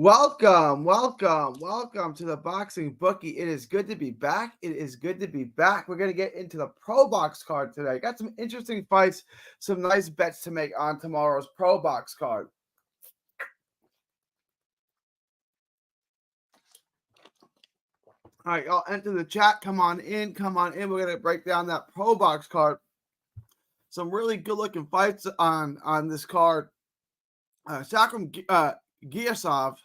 Welcome to the Boxing Bookie. It is good to be back. It is good to be back. We're going to get into the Probox card today. Got some interesting fights, some nice bets to make on tomorrow's Probox card. All right, y'all enter the chat. Come on in. We're going to break down that Probox card. Some really good-looking fights on this card. Sakram Giasov,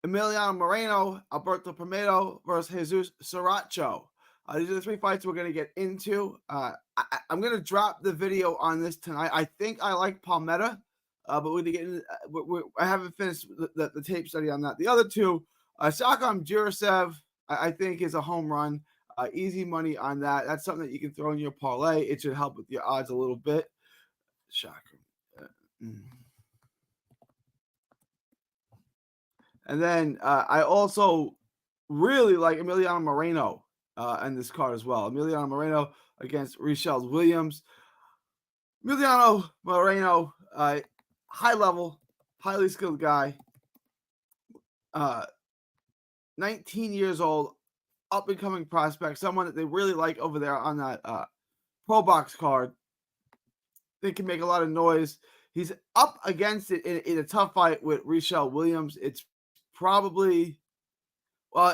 Emiliano Moreno, Alberto Pimedo versus Jesus Saracho. These are the three fights we're going to get into. I'm going to drop the video on this tonight. I think I like Palmetta, but we're going to get into, I haven't finished the tape study on that. The other two, Sakam Jurasev, I think is a home run. Easy money on that. That's something that you can throw in your parlay. It should help with your odds a little bit. And then I also really like Emiliano Moreno in this card as well. Emiliano Moreno against Richelle Williams. Emiliano Moreno, high level, highly skilled guy. 19 years old, up and coming prospect, someone that they really like over there on that Probox card. They can make a lot of noise. He's up against it in a tough fight with Richelle Williams. It's probably,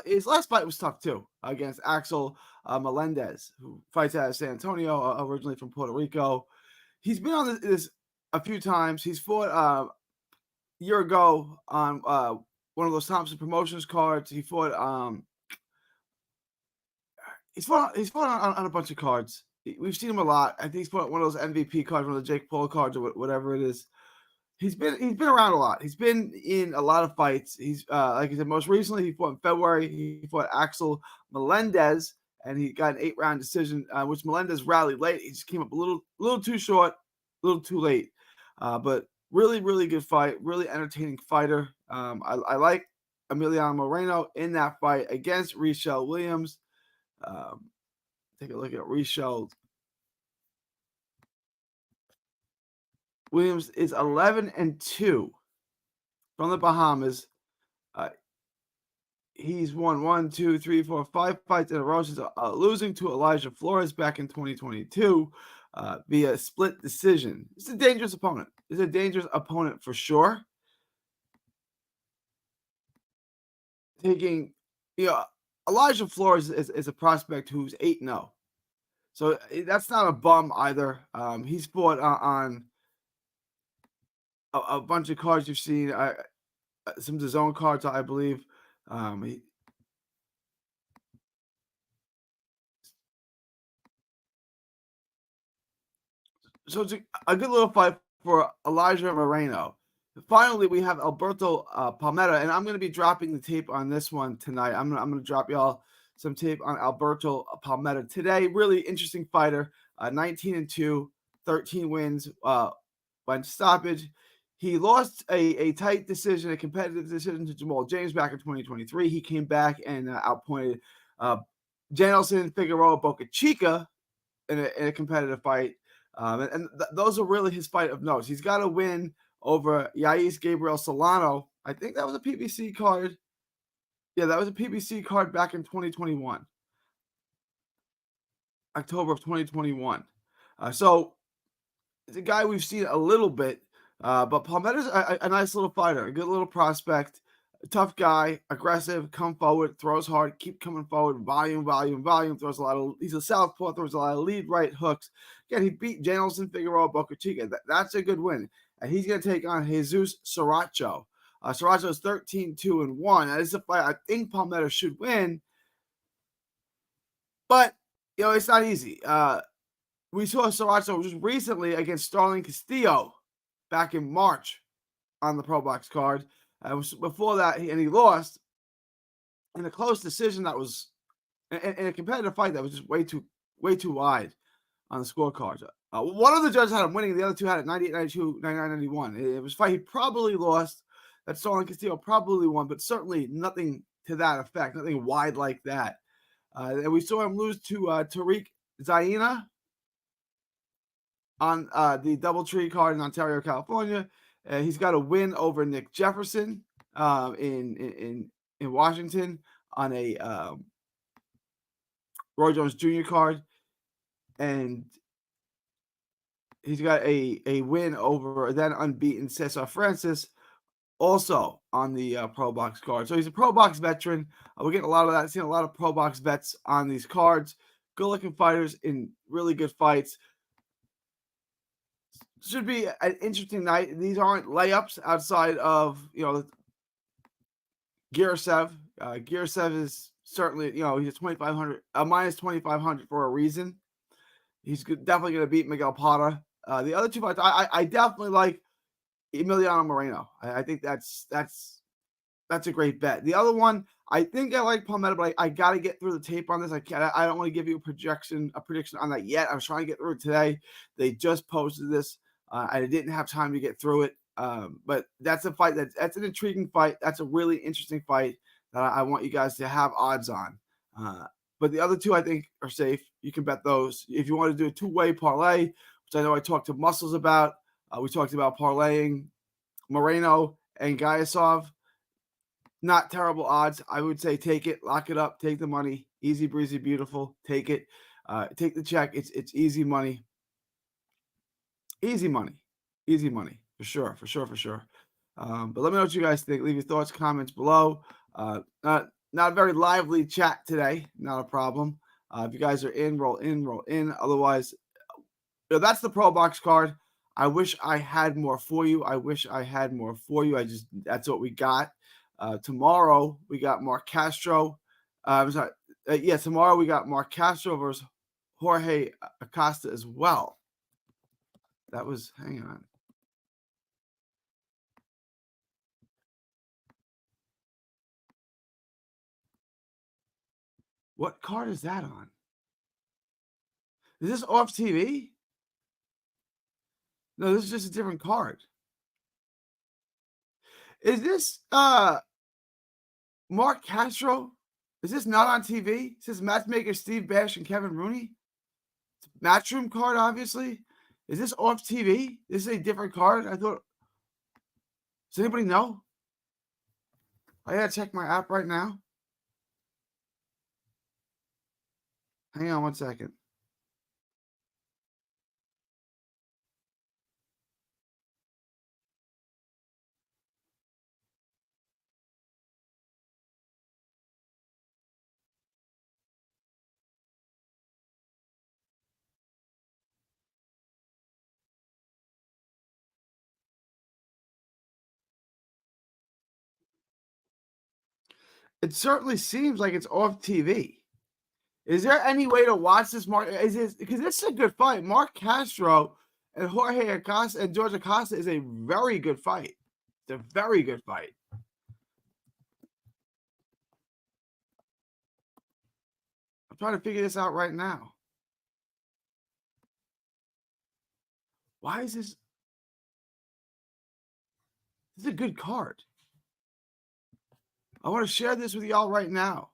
his last fight was tough too, against Axel Melendez, who fights out of San Antonio, originally from Puerto Rico. He's been on this a few times. He's fought a year ago on one of those Thompson Promotions cards. He fought he's fought on a bunch of cards. We've seen him a lot. I think he's fought one of those MVP cards, one of the Jake Paul cards, or whatever it is. He's been around a lot. He's been in a lot of fights. He's like I said, most recently he fought in February. He fought Axel Melendez, and he got an 8-round decision, which Melendez rallied late. He just came up a little too short, a little too late. But really, really good fight. Really entertaining fighter. I like Emiliano Moreno in that fight against Richelle Williams. Take a look at Richelle. Williams is 11-2 from the Bahamas. He's won 1, 2, 3, 4, 5 fights in a row since losing to Elijah Flores back in 2022 via split decision. It's a dangerous opponent. It's a dangerous opponent for sure. Taking, Elijah Flores is a prospect who's 8-0. So that's not a bum either. He's fought on a bunch of cards you've seen, some of the zone cards, I believe. So it's a good little fight for Elijah Moreno. Finally, we have Alberto Palmetta, and I'm going to be dropping the tape on this one tonight. I'm going to drop y'all some tape on Alberto Palmetta today. Really interesting fighter, 19-2, 13 wins, went stoppage. He lost a tight decision, a competitive decision to Jamal James back in 2023. He came back and outpointed Janelson Figueroa Boca Chica in a competitive fight. Those are really his fight of notes. He's got a win over Yais Gabriel Solano. I think that was a PBC card. Yeah, that was a PBC card back in 2021. October of 2021. So it's a guy we've seen a little bit. But Palmetta's a nice little fighter, a good little prospect, a tough guy, aggressive, come forward, throws hard, keep coming forward, volume, throws a lot of, he's a southpaw, throws a lot of lead right hooks. Again, he beat Janelson Figueroa Boca Chica. That's a good win. And he's going to take on Jesus Saracho. Saracho is 13-2-1. That is a fight I think Palmetta should win. But, it's not easy. We saw Saracho just recently against Starling Castillo back in March on the Probox card. Before that, he lost in a close decision that was in a competitive fight that was just way too wide on the scorecards. One of the judges had him winning, the other two had it 98-92, 99-91. It was a fight he probably lost. That Starling Castillo probably won, but certainly nothing to that effect, nothing wide like that. And we saw him lose to Tariq Zaina on the DoubleTree card in Ontario, California. He's got a win over Nick Jefferson. in Washington on a Roy Jones Jr. card, and he's got a win over then unbeaten Cesar Francis, also on the Probox card. So he's a Probox veteran. We're getting a lot of that. Seeing a lot of Probox vets on these cards. Good looking fighters in really good fights. Should be an interesting night. These aren't layups outside of Girasev. Girasev is certainly he's 2,500 minus 2,500 for a reason. He's definitely going to beat Miguel Parra. The other two fights, I definitely like Emiliano Moreno. I think that's a great bet. The other one, I think I like Palmetto, but I got to get through the tape on this. I don't want to give you a prediction on that yet. I was trying to get through it today. They just posted this. I didn't have time to get through it. But that's a fight that's an intriguing fight. That's a really interesting fight that I want you guys to have odds on. But the other two I think are safe. You can bet those. If you want to do a two-way parlay, which I know I talked to Muscles about, we talked about parlaying Moreno and Gayasov. Not terrible odds. I would say take it, lock it up, take the money. Easy breezy, beautiful. Take it. Take the check. It's easy money. Easy money. Easy money. For sure. But let me know what you guys think. Leave your thoughts, comments below. Not a very lively chat today. Not a problem. If you guys are in, roll in, roll in. Otherwise, that's the Probox card. I wish I had more for you. That's what we got. Tomorrow we got Mark Castro. Tomorrow we got Mark Castro versus Jorge Acosta as well. Hang on. What card is that on? Is this off TV? No, this is just a different card. Is this Mark Castro? Is this not on TV? It says matchmaker Steve Bash and Kevin Rooney. It's a Matchroom card, obviously. Is this off TV? This is a different card. I thought. Does anybody know? I gotta check my app right now. Hang on one second. It certainly seems like it's off TV. Is there any way to watch this? Because this is a good fight. Mark Castro and Jorge Acosta and George Acosta is a very good fight. It's a very good fight. I'm trying to figure this out right now. Why is this? This is a good card. I want to share this with y'all right now.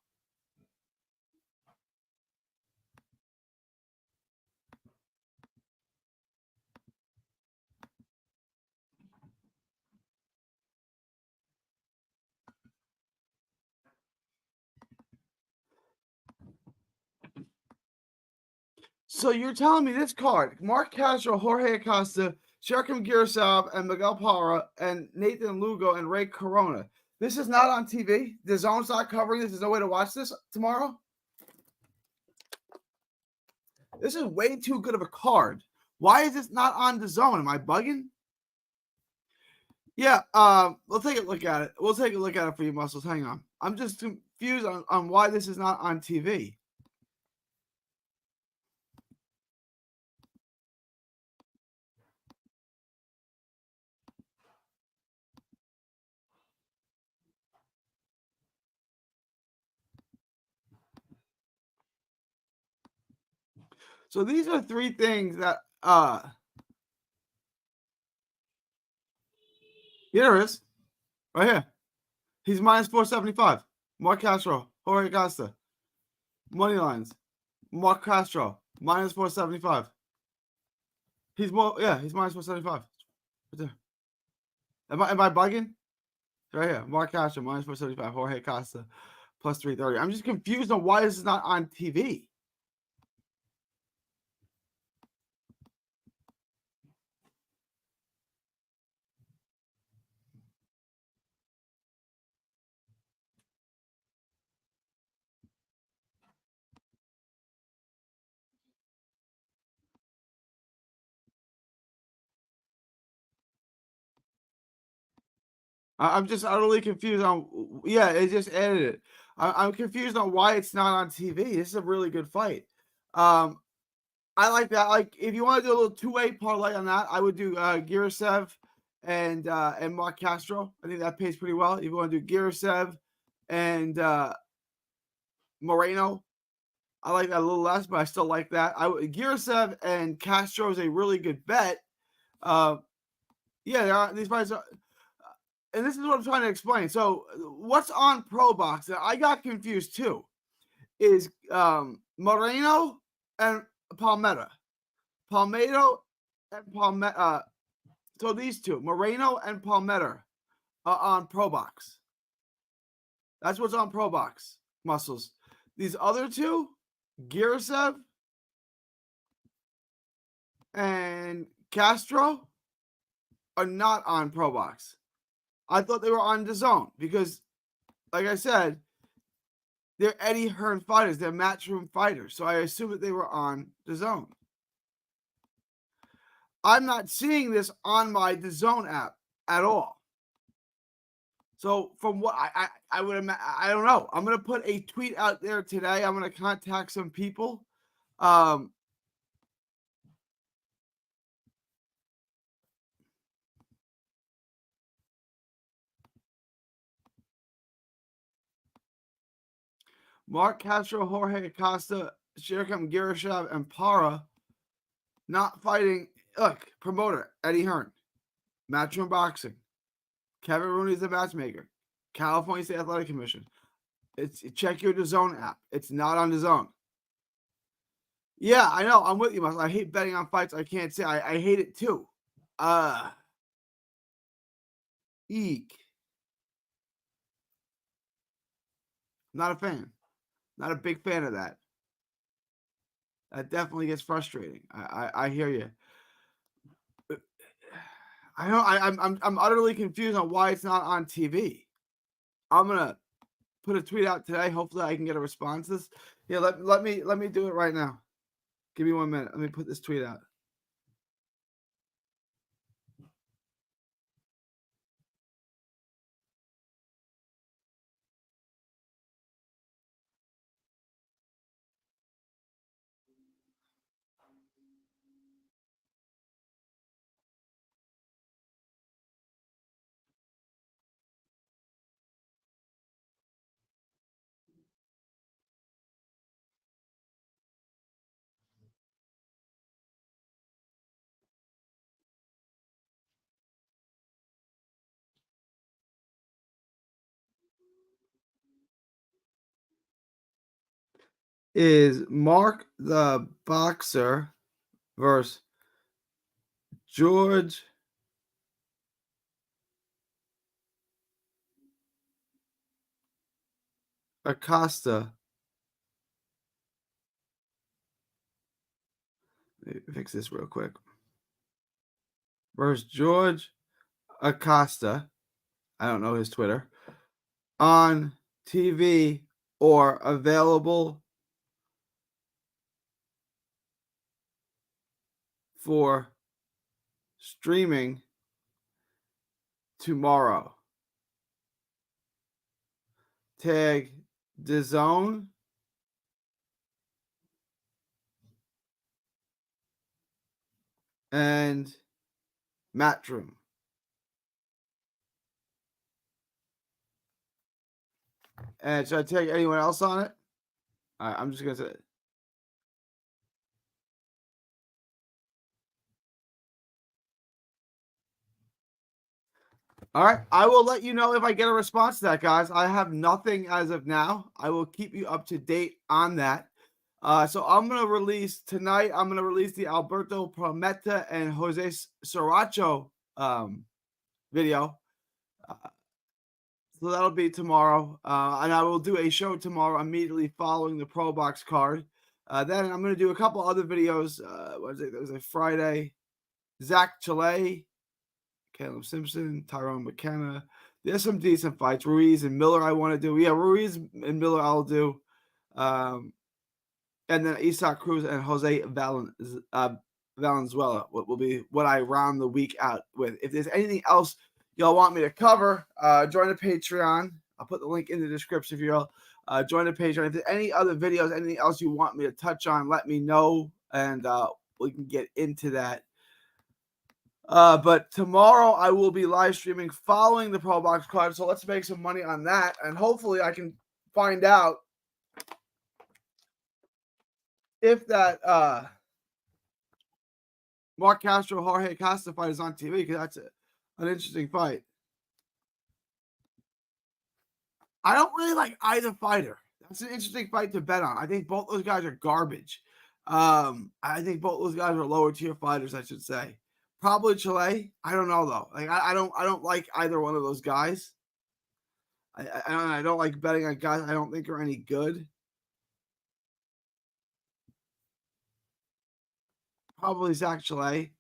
So you're telling me this card, Mark Castro, Jorge Acosta, Sherkim Girasav, and Miguel Parra, and Nathan Lugo, and Ray Corona. This is not on TV? The Zone's not covering this? There's no way to watch this tomorrow? This is way too good of a card. Why is this not on the Zone? Am I bugging? Yeah, we'll take a look at it. We'll take a look at it for you, Muscles. Hang on. I'm just confused on why this is not on TV. So these are three things that here it is. Right here. He's minus 475. Mark Castro, Jorge Acosta. Money lines. Mark Castro, minus 475. He's minus 475. Right there. Am I bugging? Right here. Mark Castro, minus 475. Jorge Costa, plus 330. I'm just confused on why this is not on TV. I'm just utterly confused on. Yeah, it just added it. I'm confused on why it's not on TV. This is a really good fight. I like that. Like, if you want to do a little two-way parlay on that, I would do Girasev and Mark Castro. I think that pays pretty well. If you want to do Girasev and Moreno, I like that a little less, but I still like that. Girasev and Castro is a really good bet. Yeah, these fights are, and this is what I'm trying to explain. So, what's on Probox? I got confused too. Is Moreno and Palmetta, Palmedo and Palmetta. So these two, Moreno and Palmetta, are on Probox. That's what's on Probox muscles. These other two, Girasev and Castro, are not on Probox. I thought they were on DAZN because, like I said, they're Eddie Hearn fighters. They're matchroom fighters. So I assume that they were on DAZN. I'm not seeing this on my DAZN app at all. So from what I would imagine, I don't know. I'm gonna put a tweet out there today. I'm gonna contact some people. Mark Castro, Jorge Acosta, Shirkam Girashev, and Para not fighting. Look, promoter Eddie Hearn, Matchroom Boxing. Kevin Rooney's the matchmaker. California State Athletic Commission. Check your DAZN app. It's not on DAZN. Yeah, I know. I'm with you, Muscle. I hate betting on fights. I can't say I hate it too. Eek. Not a fan. Not a big fan of that. That definitely gets frustrating. I hear you. I know. I'm utterly confused on why it's not on TV. I'm gonna put a tweet out today. Hopefully, I can get a response to this. Yeah, let me do it right now. Give me 1 minute. Let me put this tweet out. Is Mark the Boxer versus George Acosta. Let me fix this real quick. Versus George Acosta. I don't know his Twitter. On TV or available for streaming tomorrow. Tag DAZN and Matchroom. And should I tag anyone else on it? All right, I'm just gonna say. All right, I will let you know if I get a response to that, guys. I have nothing as of now. I will keep you up to date on that. So I'm gonna release tonight. I'm gonna release the Alberto Prometa and Jose Saracho video. So that'll be tomorrow, and I will do a show tomorrow immediately following the Probox card. Then I'm going to do a couple other videos. What is it? There was a Friday. Zach Chile, Caleb Simpson, Tyrone McKenna. There's some decent fights. Ruiz and Miller I want to do. Yeah, Ruiz and Miller I'll do. And then Isaac Cruz and Jose Valenzuela will be what I round the week out with. If there's anything else y'all want me to cover, join the Patreon. I'll put the link in the description if y'all join the Patreon. If there's any other videos, anything else you want me to touch on, let me know, and we can get into that. But tomorrow I will be live streaming following the Probox card, so let's make some money on that, and hopefully I can find out if that Mark Castro Jorge Costa fight is on TV, because that's an interesting fight. I don't really like either fighter. That's an interesting fight to bet on. I think both those guys are garbage. I think both those guys are lower tier fighters, I should say. Probably Chile. I don't know though. Like I don't like either one of those guys. I don't like betting on guys I don't think are any good. Probably Zach Chile.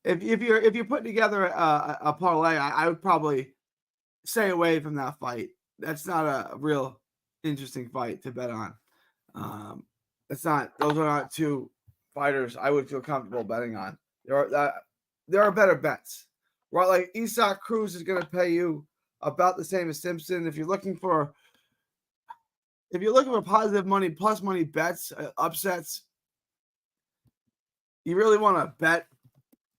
If you're putting together a parlay, I would probably stay away from that fight. That's not a real interesting fight to bet on. Those are not two fighters I would feel comfortable betting on. There are better bets. Right, like Isaac Cruz is going to pay you about the same as Simpson. If you're looking for positive money, plus money bets, upsets, you really want to bet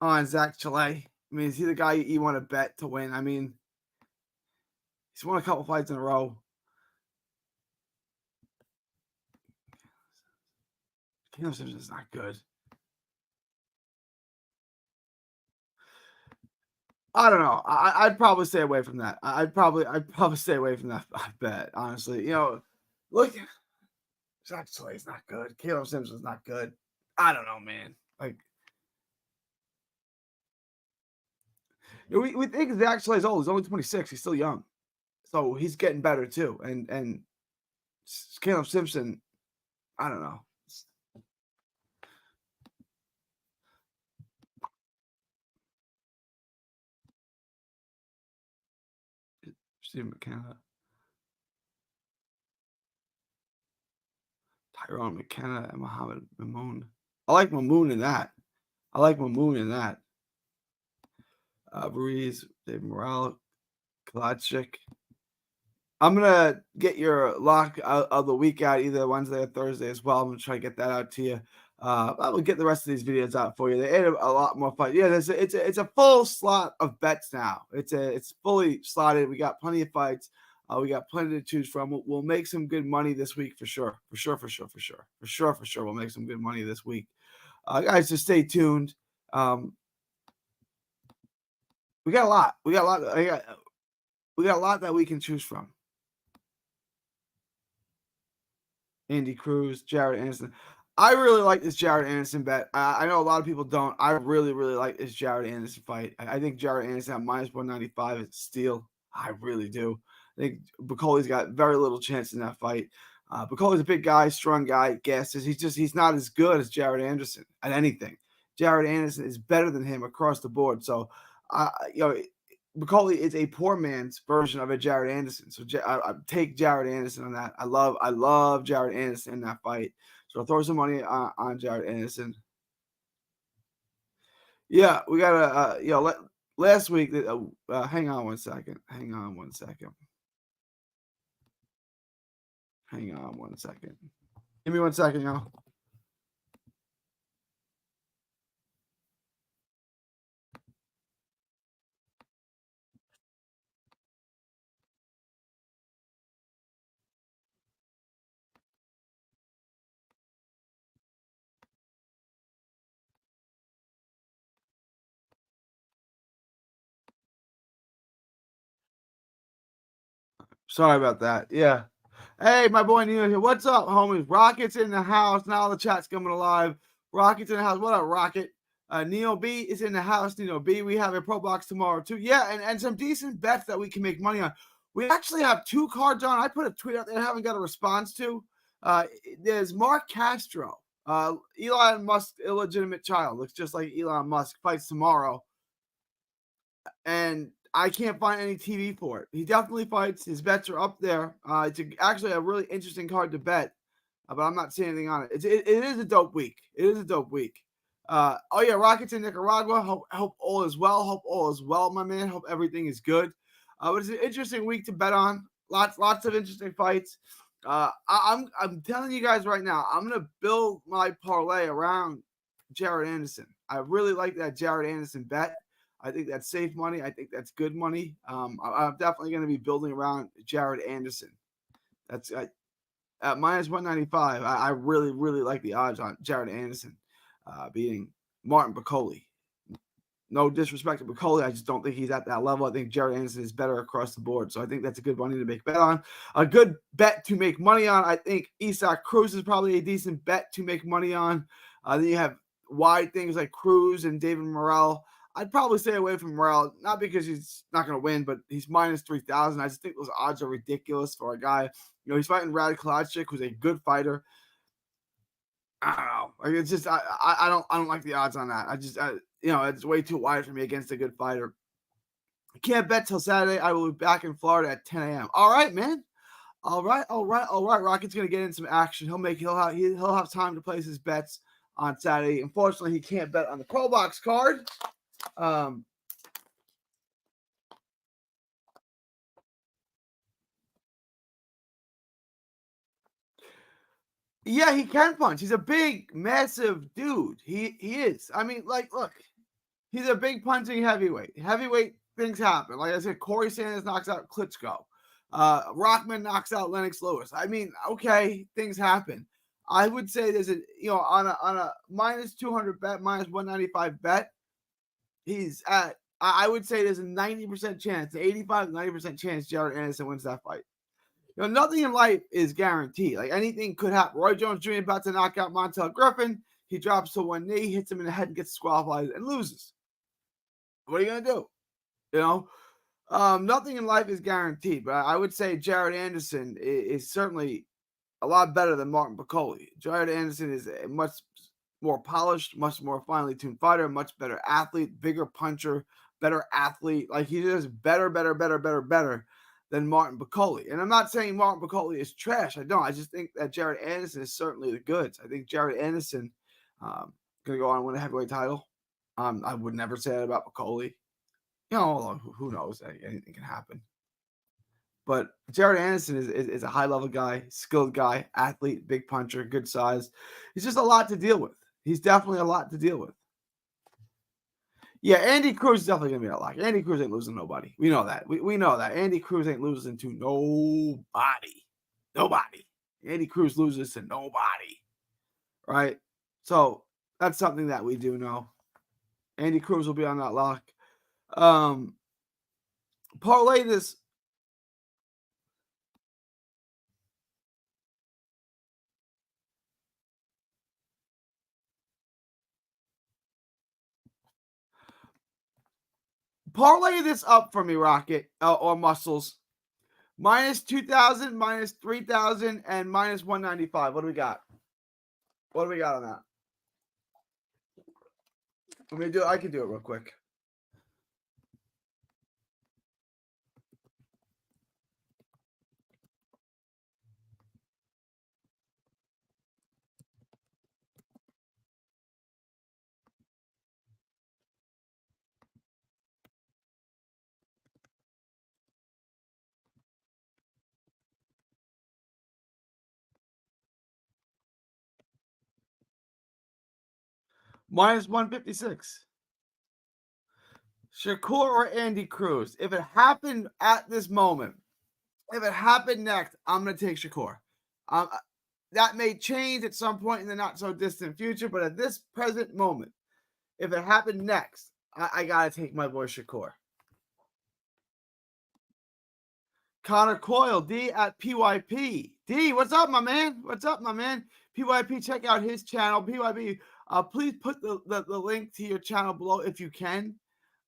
on Zach Chile. I mean, is he the guy you want to bet to win? I mean, he's won a couple fights in a row. Caleb Simpson's not good. I don't know. I'd probably stay away from that. I'd probably stay away from that bet. Honestly, look, Zach Chile's not good. Caleb Simpson's not good. I don't know, man. Like, we think Zach Chile's old. He's only 26. He's still young, so he's getting better too. And Caleb Simpson, I don't know. Steve McKenna, Tyrone McKenna, and Muhammad Mamoon. I like Mamoon in that. Ruiz, Dave Morale, Kalachik. I'm gonna get your lock of the week out either Wednesday or Thursday as well. I'm gonna try to get that out to you. I will get the rest of these videos out for you. They added a lot more fun. Yeah, it's a full slot of bets now. It's fully slotted. We got plenty of fights. We got plenty to choose from. We'll make some good money this week for sure. For sure. We'll make some good money this week. Guys, just stay tuned. We got a lot. We got a lot that we can choose from. Andy Cruz, Jared Anderson. I really like this Jared Anderson bet. I know a lot of people don't. I really, really like this Jared Anderson fight. I think Jared Anderson at minus 195 is a steal. I really do. I think Bacoli's got very little chance in that fight. Bacoli's a big guy, strong guy, gasses. He's not as good as Jared Anderson at anything. Jared Anderson is better than him across the board. So, Bacoli is a poor man's version of a Jared Anderson. So I take Jared Anderson on that. I love Jared Anderson in that fight. So I'll throw some money on Jared Anderson. Yeah, we got last week. Hang on one second. Give me 1 second, y'all. Sorry about that. Yeah. Hey, my boy Nino here. What's up, homies? Rocket's in the house. Now the chat's coming alive. Rocket's in the house. What up, Rocket? Neo B is in the house. Neo B, we have a Probox tomorrow too. Yeah, and some decent bets that we can make money on. We actually have 2 cards on. I put a tweet out there I haven't got a response to. There's Mark Castro, Elon Musk's illegitimate child. Looks just like Elon Musk. Fights tomorrow. And I can't find any TV for it. He definitely fights. His bets are up there. It's actually a really interesting card to bet, but I'm not seeing anything on it. It is a dope week. It is a dope week. Oh yeah, Rockets in Nicaragua. Hope all is well. Hope all is well, my man. Hope everything is good. But it's an interesting week to bet on. Lots of interesting fights. I'm telling you guys right now, I'm gonna build my parlay around Jared Anderson. I really like that Jared Anderson bet. I think that's safe money. I think that's good money. I'm definitely going to be building around Jared Anderson. That's at minus 195. I really, really like the odds on Jared Anderson beating Martin Piccoli. No disrespect to Piccoli. I just don't think he's at that level. I think Jared Anderson is better across the board. So I think that's a good money to make bet on. A good bet to make money on. I think Isaac Cruz is probably a decent bet to make money on. Then you have wide things like Cruz and David Morrell. I'd probably stay away from Morrell, not because he's not going to win, but he's minus 3,000. I just think those odds are ridiculous for a guy. You know, he's fighting Rad Kalachik, who's a good fighter. I don't know. Like it's just I don't like the odds on that. It's way too wide for me against a good fighter. I can't bet till Saturday. I will be back in Florida at 10 a.m. All right, man. All right. Rocket's gonna get in some action. He'll have time to place his bets on Saturday. Unfortunately, he can't bet on the Probox card. Yeah, he can punch. He's a big, massive dude. He is. I mean, like, look, he's a big punching heavyweight. Heavyweight things happen. Like I said, Corey Sanders knocks out Klitschko. Rockman knocks out Lennox Lewis. I mean, okay, things happen. I would say there's on a minus 200 bet, minus 195 bet, he's at. I would say there's a 90% chance, 85 90% chance Jared Anderson wins that fight. Nothing in life is guaranteed. Like anything could happen. Roy Jones Jr. about to knock out Montel Griffin. He drops to one knee, hits him in the head, and gets disqualified and loses. What are you gonna do? Nothing in life is guaranteed. But I would say Jared Anderson is certainly a lot better than Martin Piccoli. Jared Anderson is a much more polished, much more finely tuned fighter, much better athlete, bigger puncher, better athlete. Like he's just better than Martin Piccoli. And I'm not saying Martin Piccoli is trash. I don't. I just think that Jared Anderson is certainly the goods. I think Jared Anderson going to go on and win a heavyweight title. I would never say that about Piccoli. Who knows? Anything can happen. But Jared Anderson is a high-level guy, skilled guy, athlete, big puncher, good size. He's just a lot to deal with. He's definitely a lot to deal with. Yeah, Andy Cruz is definitely going to be a lock. Andy Cruz ain't losing to nobody. We know that. We know that. Andy Cruz ain't losing to nobody. Nobody. Andy Cruz loses to nobody. Right? So that's something that we do know. Andy Cruz will be on that lock. Parlay this. Parlay this up for me, Rocket, or Muscles. Minus 2,000, minus 3,000, and minus 195. What do we got? What do we got on that? I can do it real quick. Minus 156. Shakur or Andy Cruz? If it happened at this moment, if it happened next, I'm going to take Shakur. That may change at some point in the not so distant future, but at this present moment, if it happened next, I got to take my boy Shakur. Connor Coyle, D at PYP. D, what's up, my man? What's up, my man? PYP, check out his channel. PYP, Please put the link to your channel below if you can.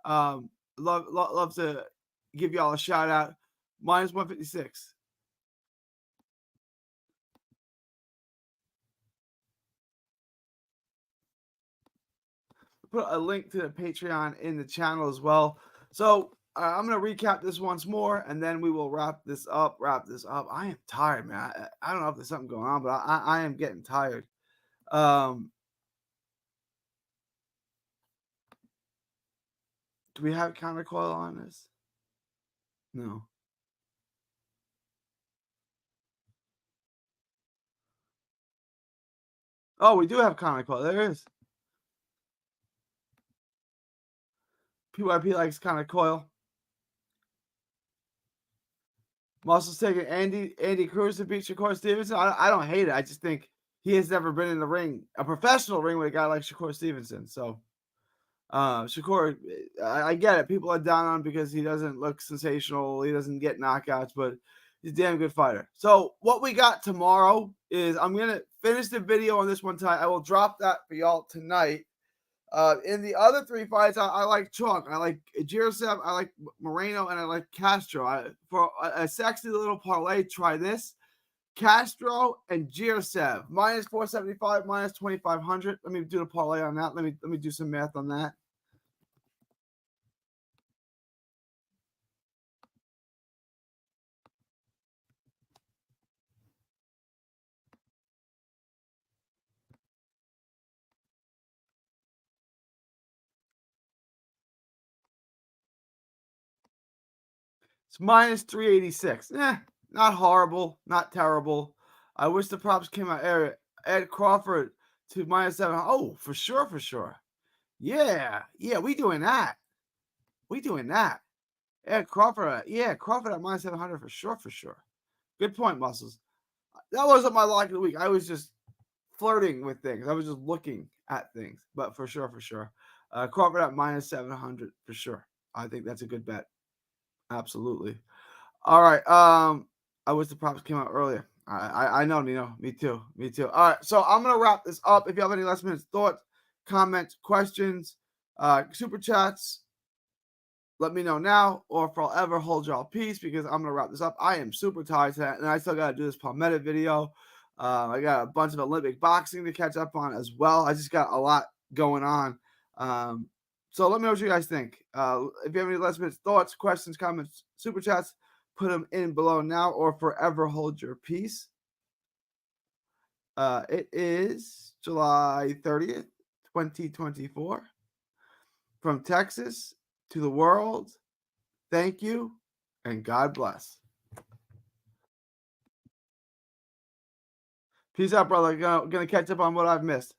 Um, love to give y'all a shout out. Minus 156. Put a link to the Patreon in the channel as well. So I'm gonna recap this once more, and then we will wrap this up. I am tired, man. I don't know if there's something going on, but I am getting tired. Um, do we have countercoil on this? No. Oh, we do have countercoil. There is. PYP likes countercoil. Muscles taking Andy Cruz to beat Shakur Stevenson. I don't hate it. I just think he has never been in the ring, a professional ring with a guy like Shakur Stevenson. So Shakur, I get it. People are down on him because he doesn't look sensational. He doesn't get knockouts, but he's a damn good fighter. So what we got tomorrow is I'm gonna finish the video on this one tonight. I will drop that for y'all tonight. In the other three fights, I like chalk. I like Jirasev, I like Moreno, and I like Castro. For a sexy little parlay, try this. Castro and Jirasev, minus 475, minus 2,500. Let me do the parlay on that. Let me do some math on that. It's minus 386. Not horrible, not terrible. I wish the props came out. Ed Crawford to minus 7. Oh, for sure, for sure. Yeah, we doing that. We doing that. Ed Crawford, Crawford at minus 700 for sure, for sure. Good point, Muscles. That wasn't my lock of the week. I was just flirting with things. I was just looking at things, but for sure, for sure. Crawford at minus 700 for sure. I think that's a good bet. Absolutely. All right. I wish the props came out earlier. I know, Nino. Me too. Me too. All right. So I'm gonna wrap this up. If you have any last minute thoughts, comments, questions, super chats, let me know now, or forever hold y'all peace because I'm gonna wrap this up. I am super tired today, and I still gotta do this Palmetto video. I got a bunch of Olympic boxing to catch up on as well. I just got a lot going on. So let me know what you guys think. If you have any last minute thoughts, questions, comments, super chats, put them in below now or forever hold your peace. It is July 30th, 2024. From Texas to the world, thank you and God bless. Peace out, brother. Gonna catch up on what I've missed.